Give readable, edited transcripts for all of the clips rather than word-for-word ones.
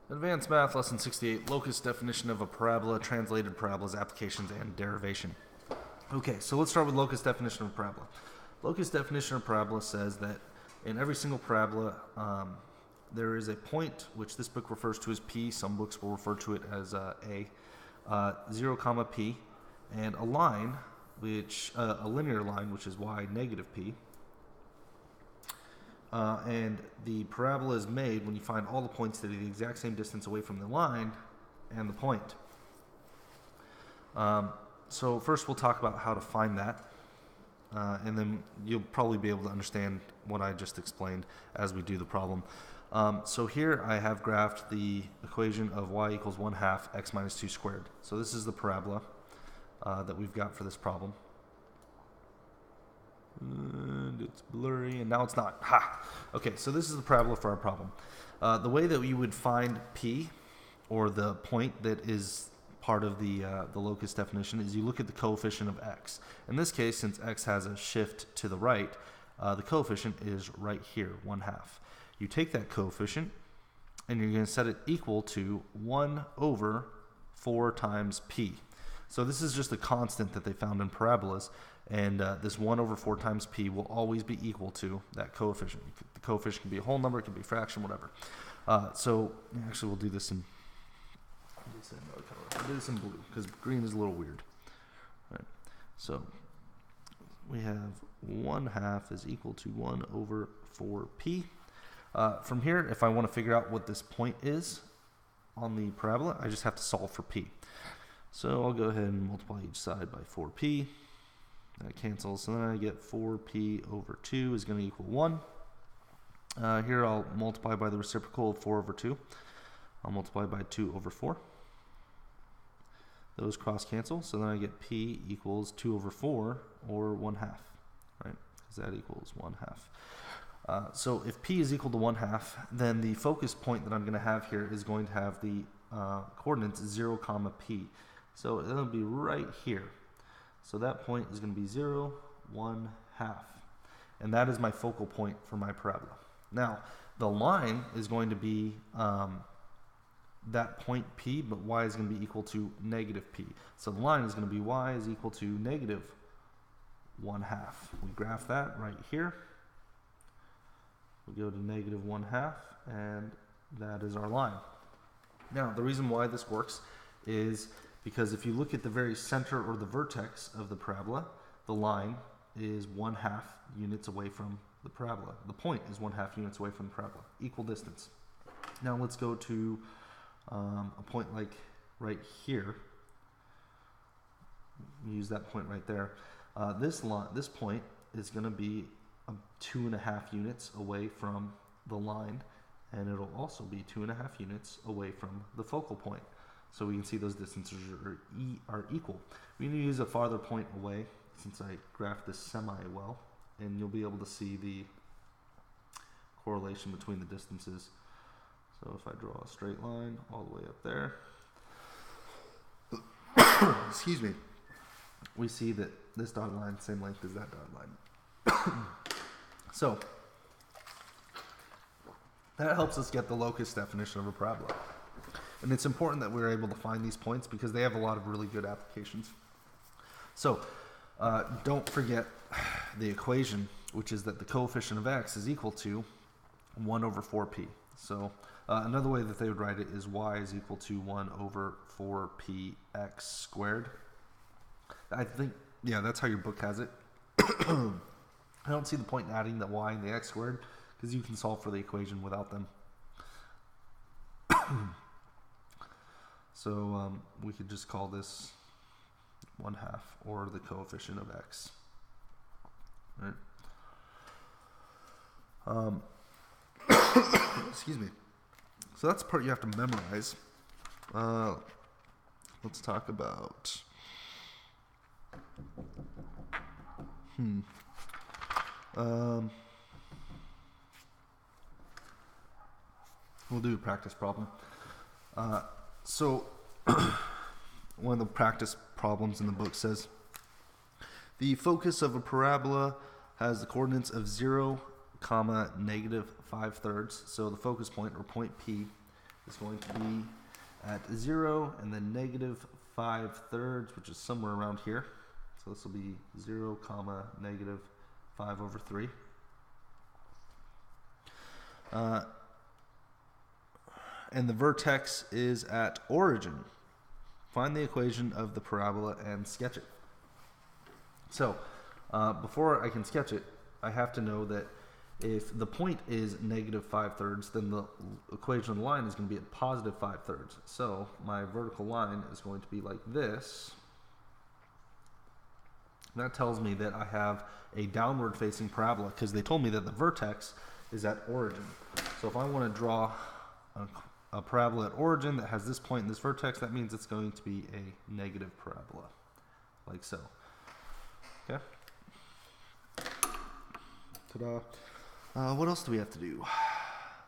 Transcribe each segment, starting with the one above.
Advanced Math, Lesson 68, Locus Definition of a Parabola, Translated Parabolas, Applications, and Derivation. Okay, so let's start with locus definition of a parabola. Locus definition of a parabola says that in every single parabola, there is a point, which this book refers to as P, some books will refer to it as A, 0 comma P, and a line, which a linear line, which is y negative P. And the parabola is made when you find all the points that are the exact same distance away from the line and the point. So first we'll talk about how to find that, and then you'll probably be able to understand what I just explained as we do the problem. So here I have graphed the equation of y equals 1/2 x minus 2 squared. So this is the parabola that we've got for this problem. And it's blurry, and now it's not. Ha! Okay, so this is the parabola for our problem. The way that we would find P, or the point that is part of the locus definition, is you look at the coefficient of x. In this case, since x has a shift to the right, the coefficient is right here, 1/2. You take that coefficient, and you're going to set it equal to 1 over 4 times P. So this is just a constant that they found in parabolas, and this 1 over 4 times P will always be equal to that coefficient. The coefficient can be a whole number, it can be a fraction, whatever. So actually we'll do this in blue, because green is a little weird. All right. So we have 1/2 is equal to 1 over 4P. From here, if I want to figure out what this point is on the parabola, I just have to solve for P. So I'll go ahead and multiply each side by 4P. That cancels, so then I get 4P over 2 is going to equal 1. Here I'll multiply by the reciprocal of 4 over 2. I'll multiply by 2 over 4. Those cross cancel, so then I get P equals 2 over 4, or 1/2, right? Because that equals 1/2. So if P is equal to 1/2, then the focus point that I'm going to have here is going to have the coordinates 0 comma P. So it'll be right here. So that point is going to be 0, 1/2. And that is my focal point for my parabola. Now, the line is going to be that point P, but y is going to be equal to negative P. So the line is going to be y is equal to negative 1/2. We graph that right here. We go to negative 1/2, and that is our line. Now, the reason why this works is because if you look at the very center or the vertex of the parabola, the line is 1/2 units away from the parabola. The point is 1/2 units away from the parabola. Equal distance. Now let's go to a point like right here. Use that point right there. This point is going to be 2.5 units away from the line, and it'll also be 2.5 units away from the focal point. So we can see those distances are equal. We need to use a farther point away, since I graphed this semi-well, and you'll be able to see the correlation between the distances. So if I draw a straight line all the way up there, excuse me, we see that this dotted line is the same length as that dotted line. So that helps us get the locus definition of a parabola. And it's important that we're able to find these points because they have a lot of really good applications. So don't forget the equation, which is that the coefficient of x is equal to 1 over 4p. So another way that they would write it is y is equal to 1 over 4px squared. I think, yeah, that's how your book has it. I don't see the point in adding the y and the x squared because you can solve for the equation without them. So we could just call this 1/2 or the coefficient of x. Right? Excuse me. So that's the part you have to memorize. Let's talk about. We'll do a practice problem. So one of the practice problems in the book says the focus of a parabola has the coordinates of 0, comma, negative 5/3. So the focus point, or point P, is going to be at 0 and then negative 5/3, which is somewhere around here. So this will be 0 comma negative 5/3. And the vertex is at origin. Find the equation of the parabola and sketch it. So before I can sketch it, I have to know that if the point is negative 5/3, then the equation of the line is going to be at positive 5/3. So my vertical line is going to be like this. That tells me that I have a downward facing parabola because they told me that the vertex is at origin. So if I want to draw a parabola at origin that has this point and this vertex, that means it's going to be a negative parabola, like so. Okay. Ta-da. What else do we have to do?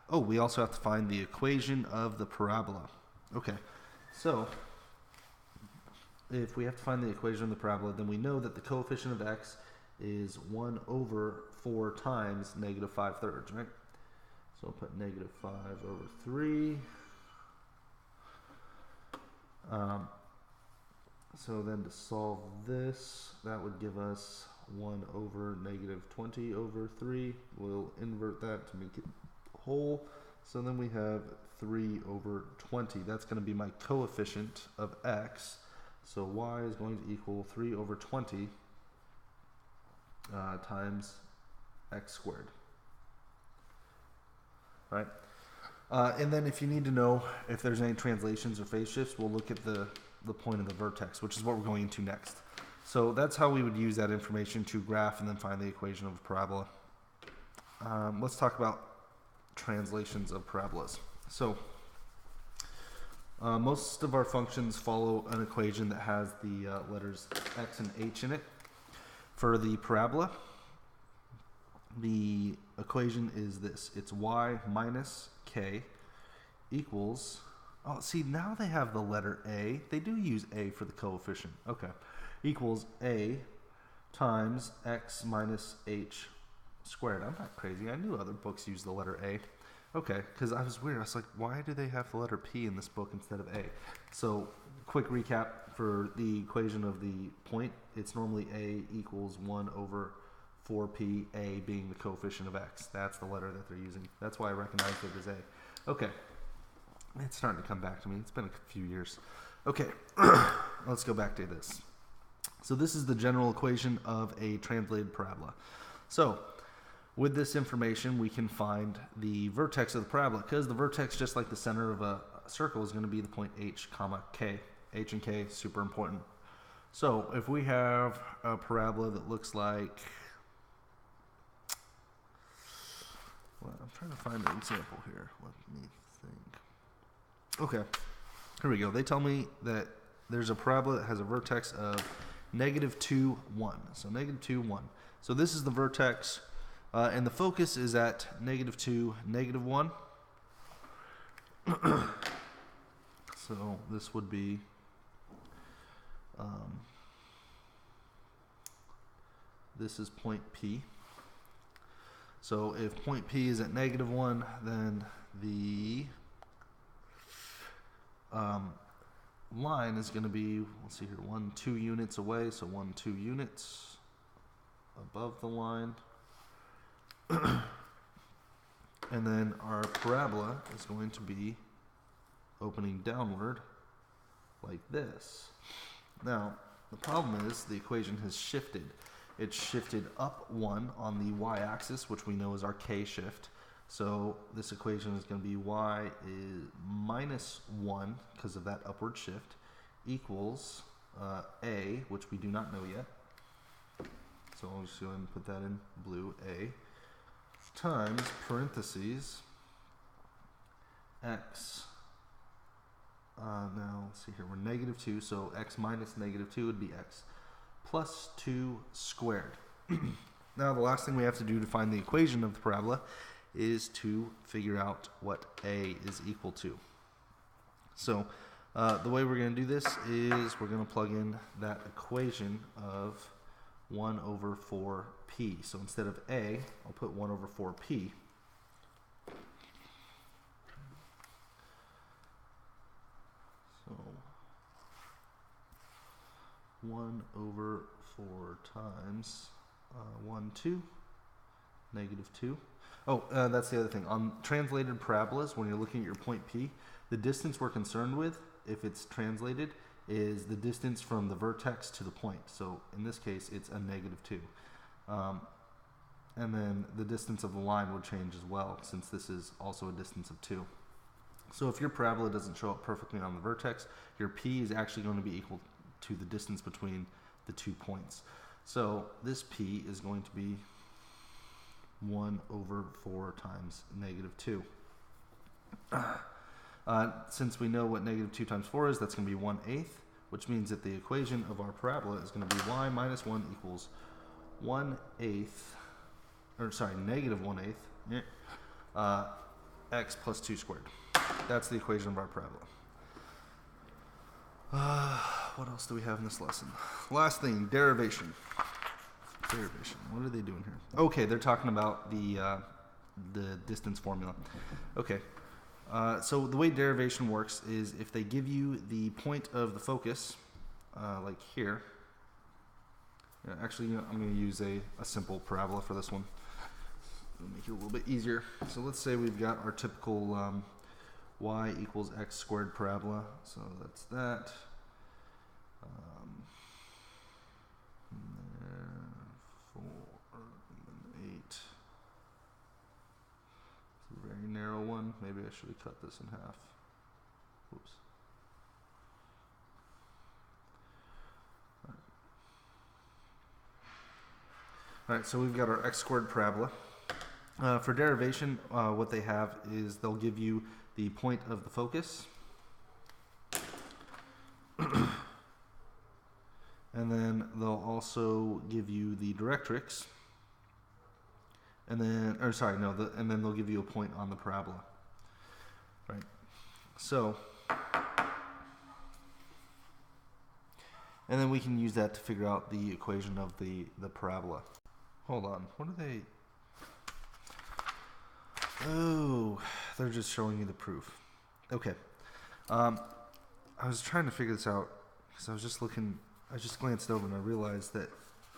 Oh, we also have to find the equation of the parabola. Okay, so if we have to find the equation of the parabola, then we know that the coefficient of x is 1/4 times negative 5/3, right? So I'll put negative 5/3. So then to solve this, that would give us 1/negative 20/3. We'll invert that to make it whole. So then we have 3/20. That's going to be my coefficient of x. So y is going to equal 3/20 times x squared. Right? And then if you need to know if there's any translations or phase shifts, we'll look at the point of the vertex, which is what we're going into next. So that's how we would use that information to graph and then find the equation of a parabola. Let's talk about translations of parabolas. So most of our functions follow an equation that has the letters x and h in it. For the parabola, the equation is this. It's y minus k equals, oh, see, now they have the letter a. They do use a for the coefficient. Okay. Equals a times x minus h squared. I'm not crazy. I knew other books use the letter a. Okay, because I was weird. I was like, why do they have the letter p in this book instead of a? So, quick recap for the equation of the point. It's normally a equals 1/4p, a being the coefficient of x. That's the letter that they're using. That's why I recognized it as a. Okay. It's starting to come back to me. It's been a few years. Okay, let's go back to this. So this is the general equation of a translated parabola. So with this information, we can find the vertex of the parabola, because the vertex, just like the center of a circle, is going to be the point h comma k. H and k, super important. So if we have a parabola that looks like, well, I'm trying to find an example here. Let me think. Okay, here we go. They tell me that there's a parabola that has a vertex of -2, 1. So -2, 1. So this is the vertex, and the focus is at -2, -1. So this would be this is point P. So if point P is at -1, then the line is going to be, let's see here, 1, 2 units away, so 1, 2 units above the line. And then our parabola is going to be opening downward like this. Now, the problem is the equation has shifted. It's shifted up 1 on the y-axis, which we know is our k shift. So this equation is going to be y is -1 because of that upward shift equals a, which we do not know yet. So I'll just go ahead and put that in blue, a, times parentheses x. Now let's see here, we're -2, so x minus -2 would be x plus 2 squared. Now the last thing we have to do to find the equation of the parabola is to figure out what a is equal to. So the way we're going to do this is we're going to plug in that equation of 1/4p. So instead of a, I'll put 1/4p. 1 over 4 times 1, 2, negative 2. Oh, that's the other thing. On translated parabolas, when you're looking at your point P, the distance we're concerned with, if it's translated, is the distance from the vertex to the point. So in this case, it's a negative 2. And then the distance of the line would change as well, since this is also a distance of 2. So if your parabola doesn't show up perfectly on the vertex, your P is actually going to be equal to the distance between the 2 points. So this P is going to be 1 over 4 times negative 2. Since we know what negative 2 times 4 is, that's going to be 1/8, which means that the equation of our parabola is going to be y minus 1 equals 1/8, or sorry, negative 1/8, x plus 2 squared. That's the equation of our parabola. What else do we have in this lesson? Last thing, derivation. Derivation. What are they doing here? Okay, they're talking about the distance formula. Okay. So the way derivation works is if they give you the point of the focus, like here. Actually, I'm going to use a simple parabola for this one. It'll make it a little bit easier. So let's say we've got our typical y equals x squared parabola. So that's that. And then 4 and 8. It's a very narrow one. Maybe I should have cut this in half. Whoops. All right, so we've got our x squared parabola. For derivation, what they have is they'll give you the point of the focus, and then they'll also give you the directrix, and then, and then they'll give you a point on the parabola. Right. So, and then we can use that to figure out the equation of the parabola. Hold on, what are they? Oh, they're just showing you the proof. Okay. I was trying to figure this out because I just glanced over and I realized that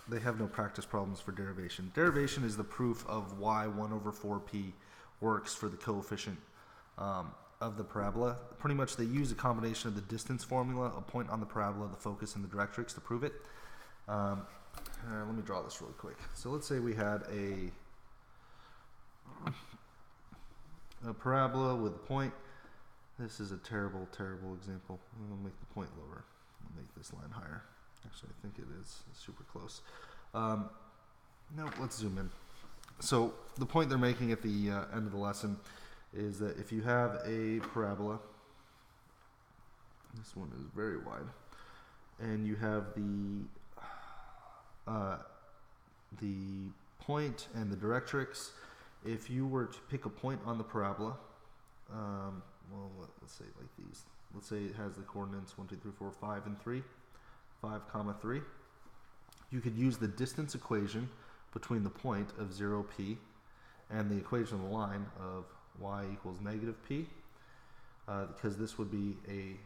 they have no practice problems for derivation. Derivation is the proof of why 1 over 4p works for the coefficient of the parabola. Pretty much they use a combination of the distance formula, a point on the parabola, the focus, and the directrix to prove it. Let me draw this really quick. So let's say we had a parabola with a point. This is a terrible, terrible example. I'll make the point lower. I'll make this line higher. Actually, I think it is super close. No, let's zoom in. So the point they're making at the end of the lesson is that if you have a parabola, this one is very wide, and you have the point and the directrix. If you were to pick a point on the parabola, let's say like these. Let's say it has the coordinates 1, 2, 3, 4, 5, and 3. 5, 3. You could use the distance equation between the point of 0p and the equation of the line of y equals negative p, because this would be a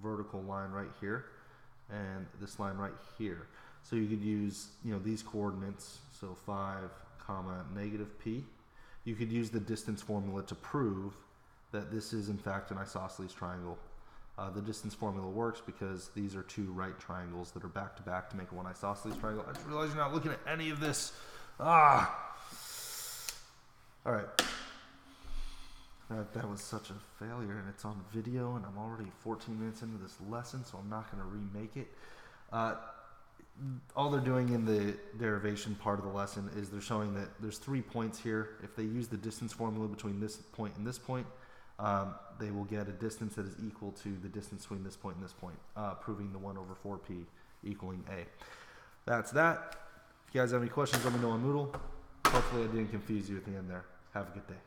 vertical line right here and this line right here. So you could use these coordinates, so 5, negative p. You could use the distance formula to prove that this is in fact an isosceles triangle. The distance formula works because these are two right triangles that are back to back to make one isosceles triangle. I just realized you're not looking at any of this. All right. That was such a failure, and it's on video, and I'm already 14 minutes into this lesson, so I'm not going to remake it. All they're doing in the derivation part of the lesson is they're showing that there's 3 points here. If they use the distance formula between this point and this point, they will get a distance that is equal to the distance between this point and this point, proving the 1 over 4p equaling a. That's that. If you guys have any questions, let me know on Moodle. Hopefully I didn't confuse you at the end there. Have a good day.